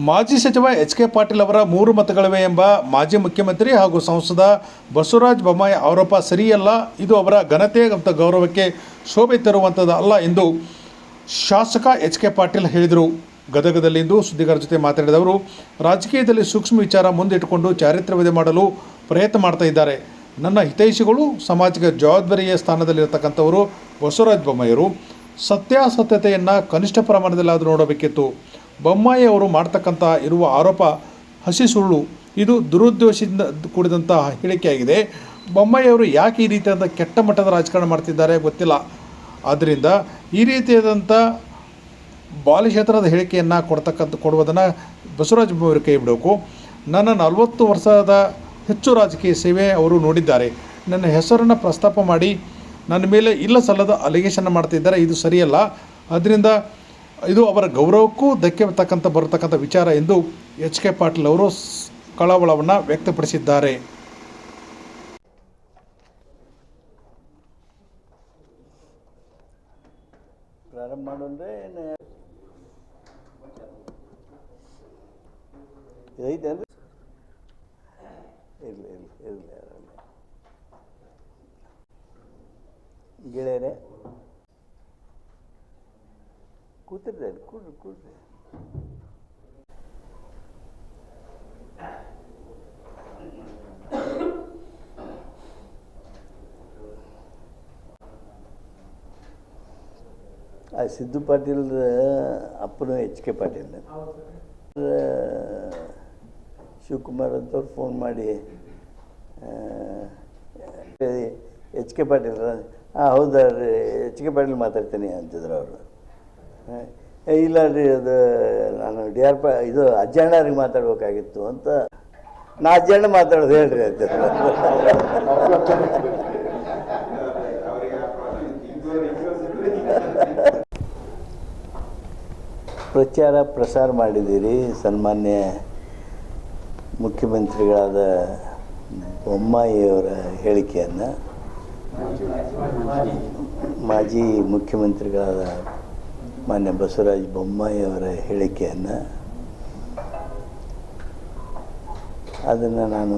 ಮಾಜಿ ಸಚಿವ H K Patil ಅವರ 3 ಮತಗಳಿವೆ ಎಂಬ ಮಾಜಿ ಮುಖ್ಯಮಂತ್ರಿ ಹಾಗೂ ಸಂಸದ ಬಸವರಾಜ ಬೊಮ್ಮಾಯಿ ಆರೋಪ ಸರಿಯಲ್ಲ. ಇದು ಅವರ ಘನತೆ ಮತ್ತು ಗೌರವಕ್ಕೆ ಶೋಭೆ ತರುವಂಥದ್ದು ಅಲ್ಲ ಎಂದು ಶಾಸಕ ಎಚ್ ಕೆ ಪಾಟೀಲ್ ಹೇಳಿದರು. ಗದಗದಲ್ಲಿಂದು ಸುದ್ದಿಗಾರರ ಜೊತೆ ಮಾತನಾಡಿದ ಅವರು, ರಾಜಕೀಯದಲ್ಲಿ ಸೂಕ್ಷ್ಮ ವಿಚಾರ ಮುಂದಿಟ್ಟುಕೊಂಡು ಚಾರಿತ್ರ್ಯವಧೆ ಮಾಡಲು ಪ್ರಯತ್ನ ಮಾಡ್ತಾ ಇದ್ದಾರೆ. ನನ್ನ ಹಿತೈಷಿಗಳು ಸಮಾಜಕ್ಕೆ ಜವಾಬ್ದಾರಿಯ ಸ್ಥಾನದಲ್ಲಿರತಕ್ಕಂಥವರು ಬಸವರಾಜ ಬೊಮ್ಮಾಯಿಯವರು. ಸತ್ಯಾಸತ್ಯತೆಯನ್ನು ಕನಿಷ್ಠ ಪ್ರಮಾಣದಲ್ಲಾದರೂ ನೋಡಬೇಕಿತ್ತು. ಬೊಮ್ಮಾಯಿ ಅವರು ಮಾಡ್ತಕ್ಕಂಥ ಇರುವ ಆರೋಪ ಹಸಿ ಸುಳ್ಳು. ಇದು ದುರುದ್ದೇಶದಿಂದ ಕೂಡಿದಂಥ ಹೇಳಿಕೆಯಾಗಿದೆ. ಬೊಮ್ಮಾಯಿ ಅವರು ಯಾಕೆ ಈ ರೀತಿಯಾದ ಕೆಟ್ಟ ಮಟ್ಟದ ರಾಜಕಾರಣ ಮಾಡ್ತಿದ್ದಾರೆ ಗೊತ್ತಿಲ್ಲ. ಆದ್ದರಿಂದ ಈ ರೀತಿಯಾದಂಥ ಬಾಲಿಶೇತರದ ಹೇಳಿಕೆಯನ್ನು ಕೊಡುವುದನ್ನು ಬಸವರಾಜ ಬೊಮ್ಮಾಯಿ ಕೈ ಬಿಡಬೇಕು. ನನ್ನ 40 ವರ್ಷದ ಹೆಚ್ಚು ರಾಜಕೀಯ ಸೇವೆ ಅವರು ನೋಡಿದ್ದಾರೆ. ನನ್ನ ಹೆಸರನ್ನು ಪ್ರಸ್ತಾಪ ಮಾಡಿ ನನ್ನ ಮೇಲೆ ಇಲ್ಲ ಸಲ್ಲದ ಅಲಿಗೇಷನ್ ಮಾಡ್ತಿದ್ದಾರೆ. ಇದು ಸರಿಯಲ್ಲ. ಅದರಿಂದ ಇದು ಅವರ ಗೌರವಕ್ಕೂ ಧಕ್ಕೆ ಬರತಕ್ಕಂಥ ವಿಚಾರ ಎಂದು ಎಚ್ ಕೆ ಪಾಟೀಲ್ ಅವರು ಕಳವಳವನ್ನು ವ್ಯಕ್ತಪಡಿಸಿದ್ದಾರೆ. ಪ್ರಾರಂಭ ಮಾಡೋದ್ರೆ ಐತೆ ಅಂದರೆ ಇರಲಿ ಗೆಳೆಯರೆ ಕೂತಿರ್ರಿ ಕೂಡ್ರಿ. ಸಿದ್ದು ಪಾಟೀಲ್ ಅಪ್ಪನು ಎಚ್ ಕೆ ಪಾಟೀಲ್, ಶಿವಕುಮಾರ್ ಅಂತವ್ರು ಫೋನ್ ಮಾಡಿ ಎಚ್ ಕೆ ಪಾಟೀಲ್ ಹೌದಾ ರೀ ಎಚ್ ಕೆ ಪಾಟೀಲ್ ಮಾತಾಡ್ತೀನಿ ಅಂತಿದ್ರು ಅವರು. ಇಲ್ಲ ರೀ ಅದು ನಾನು ಇದು ಅಜ್ಜಣ್ಣವ್ರಿಗೆ ಮಾತಾಡ್ಬೇಕಾಗಿತ್ತು ಅಂತ. ನಾ ಅಜ್ಜಣ್ಣ ಮಾತಾಡೋದು ಹೇಳ್ರಿ ಅಂತ. ಪ್ರಸಾರ ಮಾಡಿದ್ದೀರಿ ಸನ್ಮಾನ್ಯ ಮುಖ್ಯಮಂತ್ರಿಗಳಾದ ಬೊಮ್ಮಾಯಿಯವರ ಹೇಳಿಕೆಯನ್ನು, ಮಾಜಿ ಮುಖ್ಯಮಂತ್ರಿಗಳಾದ ಮಾನ್ಯ ಬಸವರಾಜ ಬೊಮ್ಮಾಯಿಯವರ ಹೇಳಿಕೆಯನ್ನು, ಅದನ್ನು ನಾನು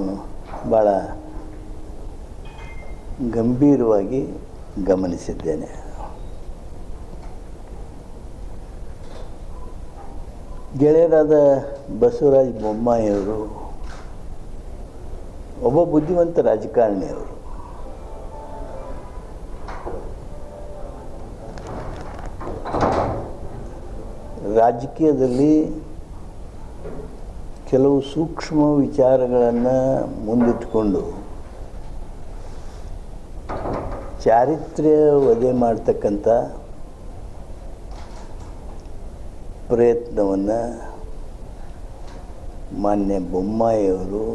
ಭಾಳ ಗಂಭೀರವಾಗಿ ಗಮನಿಸಿದ್ದೇನೆ. ಗೆಳೆಯರಾದ ಬಸವರಾಜ ಬೊಮ್ಮಾಯಿಯವರು ಒಬ್ಬ ಬುದ್ಧಿವಂತ ರಾಜಕಾರಣಿಯವರು. ರಾಜಕೀಯದಲ್ಲಿ ಕೆಲವು ಸೂಕ್ಷ್ಮ ವಿಚಾರಗಳನ್ನು ಮುಂದಿಟ್ಟುಕೊಂಡು ಚಾರಿತ್ರ್ಯ ವಧೆ ಮಾಡ್ತಕ್ಕಂಥ ಪ್ರಯತ್ನವನ್ನು ಮಾನ್ಯ ಬೊಮ್ಮಾಯಿಯವರು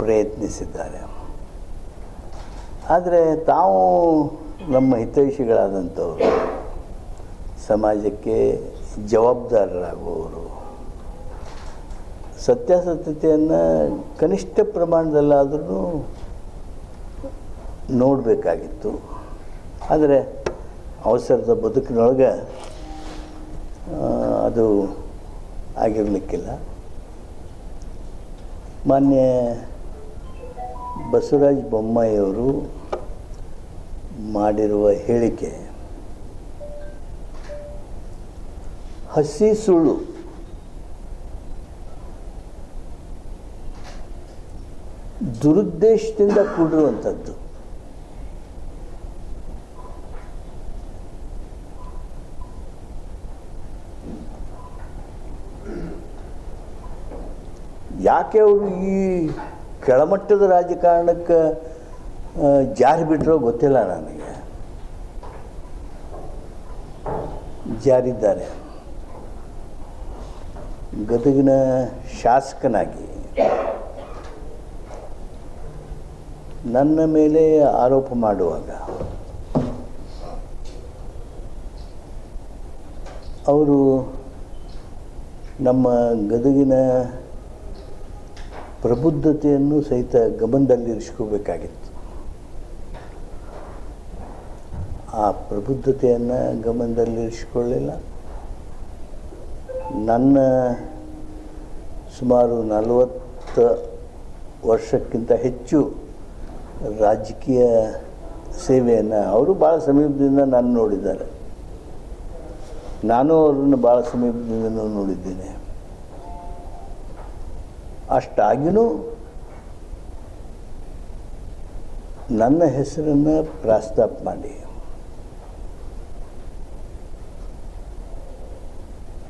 ಪ್ರಯತ್ನಿಸಿದ್ದಾರೆ. ಆದರೆ ತಾವು ನಮ್ಮ ಹಿತೈಷಿಗಳಾದಂಥವರು, ಸಮಾಜಕ್ಕೆ ಜವಾಬ್ದಾರರಾಗುವವರು, ಸತ್ಯಾಸತ್ಯತೆಯನ್ನು ಕನಿಷ್ಠ ಪ್ರಮಾಣದಲ್ಲಾದ್ರೂ ನೋಡಬೇಕಾಗಿತ್ತು. ಆದರೆ ಅವಸರದ ಬದುಕಿನೊಳಗೆ ಅದು ಆಗಿರಲಿಕ್ಕಿಲ್ಲ. ಮಾನ್ಯ ಬಸವರಾಜ ಬೊಮ್ಮಾಯಿಯವರು ಮಾಡಿರುವ ಹೇಳಿಕೆ ಹಸಿ ಸುಳ್ಳು. ದುರುದ್ದೇಶದಿಂದ ಕೂಡಿರುವಂಥದ್ದು. ಯಾಕೆ ಅವರು ಈ ಕೆಳಮಟ್ಟದ ರಾಜಕಾರಣಕ್ಕೆ ಜಾರಿ ಬಿಟ್ಟರೋ ಗೊತ್ತಿಲ್ಲ ನನಗೆ. ಜಾರಿದ್ದಾರೆ. ಗದಗಿನ ಶಾಸಕನಾಗಿ ನನ್ನ ಮೇಲೆ ಆರೋಪ ಮಾಡುವಾಗ ಅವರು ನಮ್ಮ ಗದಗಿನ ಪ್ರಬುದ್ಧತೆಯನ್ನು ಸಹಿತ ಗಮನದಲ್ಲಿರಿಸ್ಕೋಬೇಕಾಗಿತ್ತು. ಆ ಪ್ರಬುದ್ಧತೆಯನ್ನು ಗಮನದಲ್ಲಿರಿಸಿಕೊಳ್ಳಿಲ್ಲ. ನನ್ನ ಸುಮಾರು 40 ವರ್ಷಕ್ಕಿಂತ ಹೆಚ್ಚು ರಾಜಕೀಯ ಸೇವೆಯನ್ನು ಅವರು ಭಾಳ ಸಮೀಪದಿಂದ ನಾನು ನೋಡಿದ್ದಾರೆ. ನಾನು ಅವ್ರನ್ನ ಭಾಳ ಸಮೀಪದಿಂದ ನೋಡಿದ್ದೇನೆ. ಅಷ್ಟಾಗಿಯೂ ನನ್ನ ಹೆಸರನ್ನು ಪ್ರಸ್ತಾಪ ಮಾಡಿ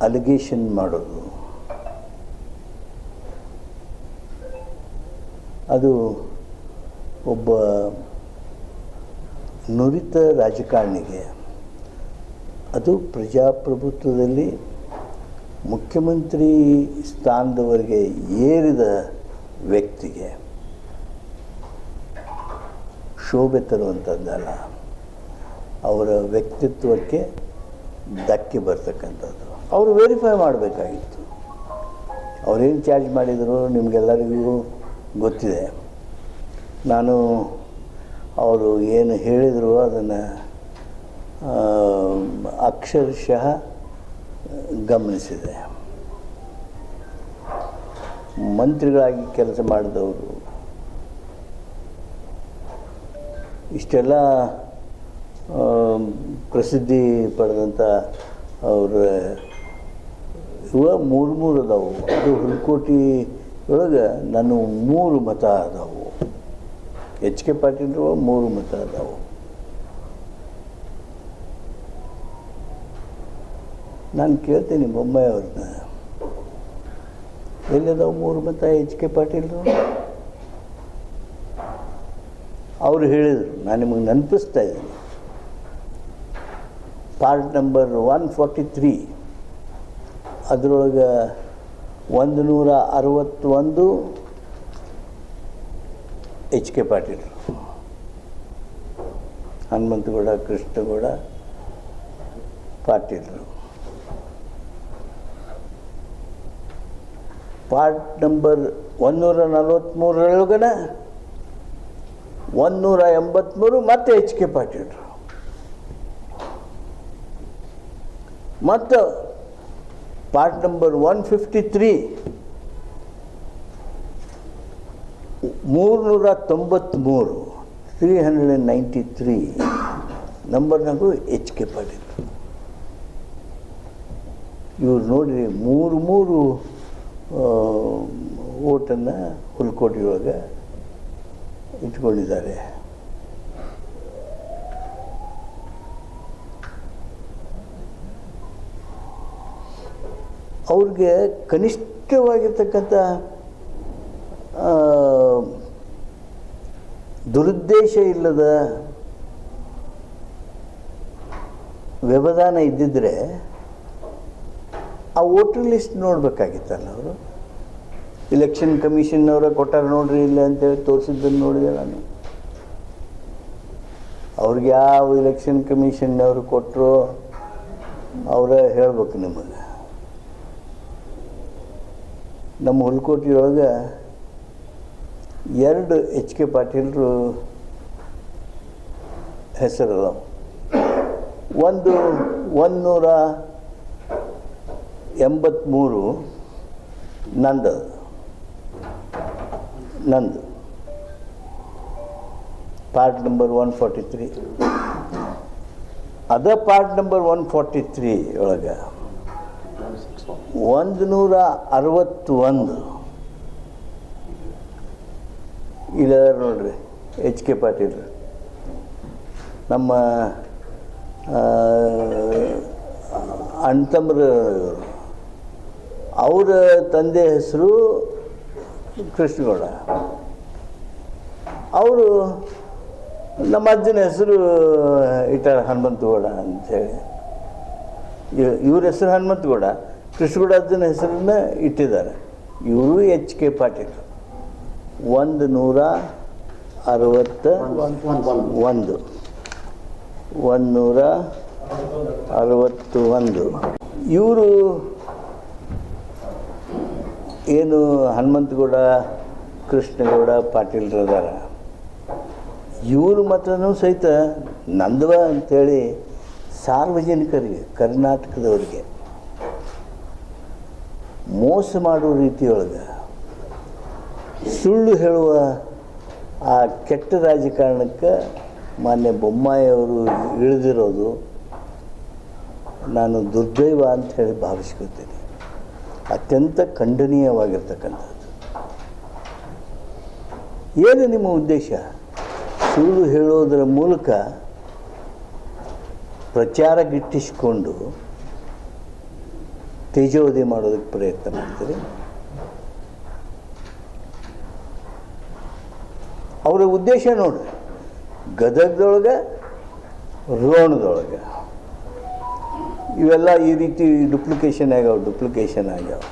ಅಲಿಗೇಷನ್ ಮಾಡೋದು, ಅದು ಒಬ್ಬ ನುರಿತ ರಾಜಕಾರಣಿಗೆ, ಅದು ಪ್ರಜಾಪ್ರಭುತ್ವದಲ್ಲಿ ಮುಖ್ಯಮಂತ್ರಿ ಸ್ಥಾನದವರೆಗೆ ಏರಿದ ವ್ಯಕ್ತಿಗೆ ಶೋಭೆ ತರುವಂಥದ್ದಲ್ಲ, ಅವರ ವ್ಯಕ್ತಿತ್ವಕ್ಕೆ ಧಕ್ಕೆ ಬರ್ತಕ್ಕಂಥದ್ದು. ಅವರು ವೆರಿಫೈ ಮಾಡಬೇಕಾಗಿತ್ತು. ಅವರೇನು ಚಾರ್ಜ್ ಮಾಡಿದರು ನಿಮಗೆಲ್ಲರಿಗೂ ಗೊತ್ತಿದೆ. ನಾನು ಅವರು ಏನು ಹೇಳಿದರು ಅದನ್ನು ಅಕ್ಷರಶಃ ಗಮನಿಸಿದೆ. ಮಂತ್ರಿಗಳಾಗಿ ಕೆಲಸ ಮಾಡಿದವರು, ಇಷ್ಟೆಲ್ಲ ಪ್ರಸಿದ್ಧಿ ಪಡೆದಂಥ ಅವ್ರ ಇವ 3 ಅದಾವು. ಅದು ಹುಲ್ಕೋಟಿ ಒಳಗೆ ನಾನು 3 ಮತ ಅದಾವು. ಎಚ್ ಕೆ ಪಾಟೀಲ್ರು 3 ಮತ ಅದಾವು. ನಾನು ಕೇಳ್ತೀನಿ ಬೊಮ್ಮಾಯಿ ಅವ್ರನ್ನ, ಎಲ್ಲಿದಾವು 3 ಮತ ಎಚ್ ಕೆ ಪಾಟೀಲ್ರು? ಅವರು ಹೇಳಿದರು, ನಾನು ನಿಮಗೆ ನೆನಪಿಸ್ತಾ ಇದ್ದೀನಿ. ಪಾರ್ಟ್ ನಂಬರ್ 143 ಅದರೊಳಗೆ 161 ಎಚ್ ಕೆ ಪಾಟೀಲ್, ಹನುಮಂತಗೌಡ, ಕೃಷ್ಣಗೌಡ ಪಾಟೀಲರು. ಪಾರ್ಟ್ ನಂಬರ್ 143 183 ಮತ್ತೆ ಎಚ್ ಕೆ ಪಾಟೀಲರು. ಮತ್ತು ಪಾರ್ಟ್ ನಂಬರ್ 153 393 ನಂಬರ್ನಾಗೂ ಎಚ್ ಕೆ ಪಾಟೀಲ್. ಇವ್ರು ನೋಡಿರಿ 3 ಓಟನ್ನು ಹುಲ್ಕೋಟೆಯೊಳಗೆ ಇಟ್ಕೊಂಡಿದ್ದಾರೆ. ಅವ್ರಿಗೆ ಕನಿಷ್ಠವಾಗಿರ್ತಕ್ಕಂಥ ದುರುದ್ದೇಶ ಇಲ್ಲದ ವ್ಯವಧಾನ ಇದ್ದಿದ್ದರೆ ಆ ವೋಟರ್ ಲಿಸ್ಟ್ ನೋಡಬೇಕಾಗಿತ್ತಲ್ಲ. ಅವರು ಇಲೆಕ್ಷನ್ ಕಮಿಷನ್ನವರ ಕೊಟ್ಟಾರ ನೋಡ್ರಿ ಇಲ್ಲ ಅಂತೇಳಿ ತೋರಿಸಿದ್ದನ್ನು ನೋಡಿದೆ ನಾನು. ಅವ್ರಿಗೆ ಯಾವ ಇಲೆಕ್ಷನ್ ಕಮಿಷನ್ನವರು ಕೊಟ್ಟರು ಅವರೇ ಹೇಳ್ಬೇಕು ನಿಮಗೆ. ನಮ್ಮ ಹುಲ್ಕೋಟೆಯೊಳಗೆ 2 ಎಚ್ ಕೆ ಪಾಟೀಲರು ಹೆಸರದಾವು. ಒಂದು 183 ನಂದು ಪಾರ್ಟ್ ನಂಬರ್ 143. ಅದ ಪಾರ್ಟ್ ನಂಬರ್ 143 ಒಳಗೆ 161 ಇಲ್ಲ ನೋಡ್ರಿ ಎಚ್ ಕೆ ಪಾಟೀಲ್. ನಮ್ಮ ಅಣ್ತಮ್ಮರು, ಅವರ ತಂದೆ ಹೆಸರು ಕೃಷ್ಣಗೌಡ, ಅವರು ನಮ್ಮ ಅಜ್ಜನ ಹೆಸರು ಇಟ್ಟಾರ ಹನುಮಂತಗೌಡ ಅಂಥೇಳಿ. ಇವ್ರ ಹೆಸರು ಹನುಮಂತಗೌಡ, ಕೃಷ್ಣಗೌಡ ಅಜ್ಜನ ಹೆಸರನ್ನ ಇಟ್ಟಿದ್ದಾರೆ. ಇವರು ಎಚ್ ಕೆ ಪಾಟೀಲ್. 161 ಇವರು ಏನು ಹನುಮಂತಗೌಡ, ಕೃಷ್ಣಗೌಡ ಪಾಟೀಲ್ರದಾರ, ಇವರು ಮಾತ್ರನೂ ಸಹಿತ ನಂದವ ಅಂಥೇಳಿ ಸಾರ್ವಜನಿಕರಿಗೆ, ಕರ್ನಾಟಕದವರಿಗೆ ಮೋಸ ಮಾಡುವ ರೀತಿಯೊಳಗೆ ಸುಳ್ಳು ಹೇಳುವ ಆ ಕೆಟ್ಟ ರಾಜಕಾರಣಕ್ಕೆ ಮಾನ್ಯ ಬೊಮ್ಮಾಯಿಯವರು ಇಳಿದಿರೋದು ನಾನು ದುರ್ದೈವ ಅಂತ ಹೇಳಿ ಭಾವಿಸ್ಕೊತೀನಿ. ಅತ್ಯಂತ ಖಂಡನೀಯವಾಗಿರ್ತಕ್ಕಂಥದ್ದು. ಏನು ನಿಮ್ಮ ಉದ್ದೇಶ? ಸುಳ್ಳು ಹೇಳೋದರ ಮೂಲಕ ಪ್ರಚಾರ ಗಿಟ್ಟಿಸಿಕೊಂಡು ತೇಜೋವಧಿ ಮಾಡೋದಕ್ಕೆ ಪ್ರಯತ್ನ ಮಾಡ್ತೀರಿ. ಅವರ ಉದ್ದೇಶ ನೋಡ್ರಿ, ಗದಗದೊಳಗೆ ರೋಣದೊಳಗೆ ಇವೆಲ್ಲ ಈ ರೀತಿ ಡುಪ್ಲಿಕೇಶನ್ ಆಗ್ಯಾವ.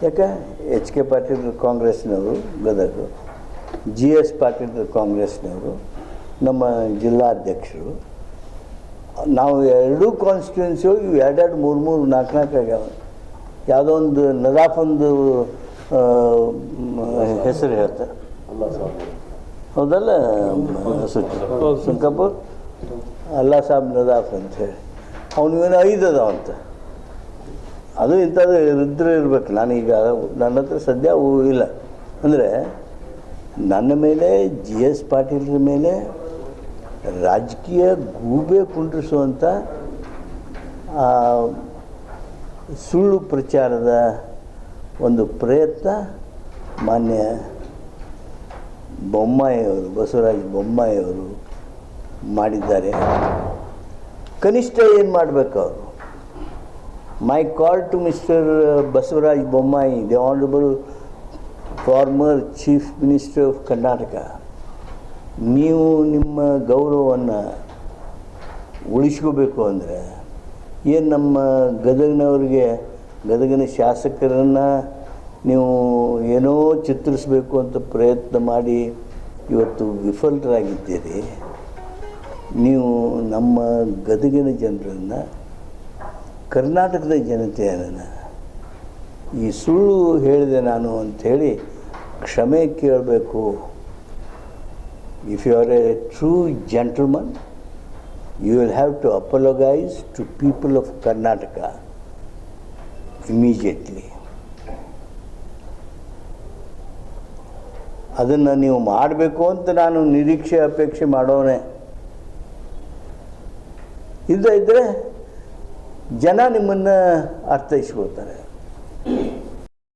ಯಾಕೆ ಎಚ್ ಕೆ ಪಾಟೀಲ್ ಕಾಂಗ್ರೆಸ್ನವರು ಗದಗ, ಜಿ ಎಸ್ ಪಾಟೀಲ್ ಕಾಂಗ್ರೆಸ್ನವರು, ನಮ್ಮ ಜಿಲ್ಲಾಧ್ಯಕ್ಷರು, ನಾವು ಎರಡೂ ಕಾನ್ಸ್ಟಿಟ್ಯೂನ್ಸಿಯು ಇವು 2 3 4 ಆಗ್ಯಾವ. ಯಾವುದೋ ಒಂದು ನದಾಫೊಂದು ಹೆಸರು ಹೇಳ್ತಾರೆ, ಹೌದಲ್ಲ ಸುಂಕಪುರ್ ಅಲ್ಲಾ ಸಾಬ್ ನದಾಫ್ ಅಂತ ಹೇಳಿ, ಅವನಿವೇನೋ 5 ಅದಾವಂತ. ಅದು ಇಂಥದ್ದು ಇದ್ರೆ ಇರ್ಬೇಕು. ನಾನೀಗ ನನ್ನ ಹತ್ರ ಸದ್ಯ ಅವು ಇಲ್ಲ. ಅಂದರೆ ನನ್ನ ಮೇಲೆ ಜಿ ಎಸ್ ಪಾಟೀಲ್ರ ಮೇಲೆ ರಾಜಕೀಯ ಗೂಬೆ ಕುಂಡ್ರಿಸುವಂಥ ಸುಳ್ಳು ಪ್ರಚಾರದ ಒಂದು ಪ್ರಯತ್ನ ಮಾನ್ಯ ಬೊಮ್ಮಾಯಿಯವರು, ಬಸವರಾಜ ಬೊಮ್ಮಾಯಿಯವರು ಮಾಡಿದ್ದಾರೆ. ಕನಿಷ್ಠ ಏನು ಮಾಡಬೇಕು ಅವರು? My call to mister Basavaraja Bommai, the honourable former chief minister of Karnataka, ನೀವು ನಿಮ್ಮ ಗೌರವವನ್ನು ಉಳಿಸ್ಕೋಬೇಕು ಅಂದರೆ ಏನು ನಮ್ಮ ಗದಗಿನವ್ರಿಗೆ, ಗದಗಿನ ಶಾಸಕರನ್ನು ನೀವು ಏನೋ ಚಿತ್ರಿಸಬೇಕು ಅಂತ ಪ್ರಯತ್ನ ಮಾಡಿ ಇವತ್ತು ವಿಫಲರಾಗಿದ್ದೀರಿ. ನೀವು ನಮ್ಮ ಗದಗಿನ ಜನರನ್ನು, ಕರ್ನಾಟಕದ ಜನತೆಯನ್ನು ಈ ಸುಳ್ಳು ಹೇಳಿದೆ ನಾನು ಅಂಥೇಳಿ ಕ್ಷಮೆ ಕೇಳಬೇಕು. If you are a true gentleman, you will have to apologise to people of Karnataka immediately. ಅದನ್ನು ನೀವು ಮಾಡಬೇಕು ಅಂತ ನಾನು ನಿರೀಕ್ಷೆ ಅಪೇಕ್ಷೆ ಮಾಡೋನೆ. ಇಲ್ಲದೇ ಇದ್ದರೆ ಜನ ನಿಮ್ಮನ್ನು ಅರ್ಥೈಸ್ಕೊಳ್ತಾರೆ.